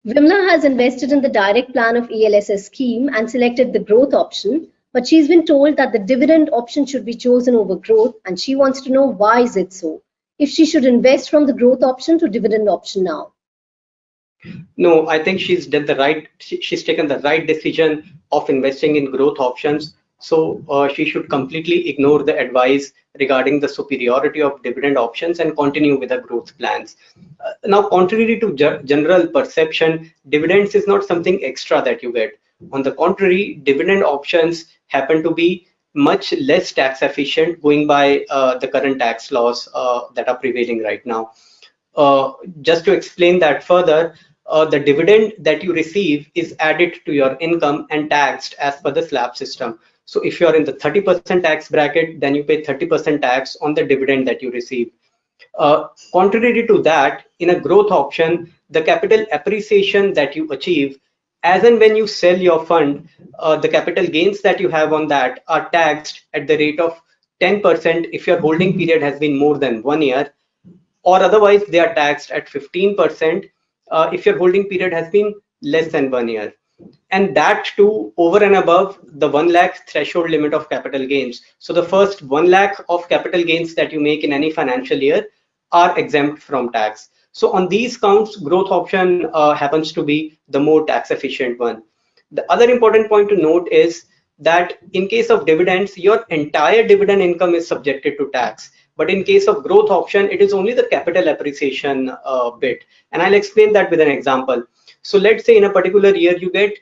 Vimla has invested in the direct plan of ELSS scheme and selected the growth option, but she's been told that the dividend option should be chosen over growth, and she wants to know why is it so? If she should invest from the growth option to dividend option now. No, I think she's done the right. She's taken the right decision of investing in growth options. So she should completely ignore the advice regarding the superiority of dividend options and continue with the growth plans. Now, contrary to general perception, dividends is not something extra that you get. On the contrary, dividend options happen to be much less tax efficient going by the current tax laws that are prevailing right now. Just to explain that further, the dividend that you receive is added to your income and taxed as per the slab system. So if you are in the 30% tax bracket, then you pay 30% tax on the dividend that you receive. Contrary to that, in a growth option, the capital appreciation that you achieve, as and when you sell your fund, the capital gains that you have on that are taxed at the rate of 10% if your holding period has been more than 1 year, or otherwise they are taxed at 15% if your holding period has been less than 1 year. And that too over and above the 1 lakh threshold limit of capital gains. So the first 1 lakh of capital gains that you make in any financial year are exempt from tax. So on these counts, growth option happens to be the more tax efficient one. The other important point to note is that in case of dividends, your entire dividend income is subjected to tax. But in case of growth option, it is only the capital appreciation bit. And I'll explain that with an example. So let's say in a particular year, you get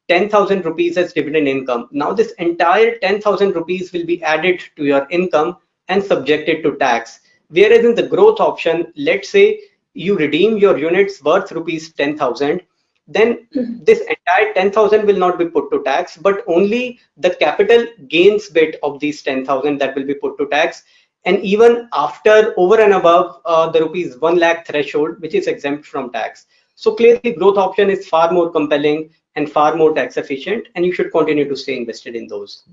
10,000 rupees as dividend income. Now this entire 10,000 rupees will be added to your income and subjected to tax. Whereas in the growth option, let's say you redeem your units worth rupees 10,000, then this entire 10,000 will not be put to tax, but only the capital gains bit of these 10,000 that will be put to tax. And even after over and above the rupees 1 lakh threshold, which is exempt from tax. So clearly growth option is far more compelling and far more tax efficient, and you should continue to stay invested in those.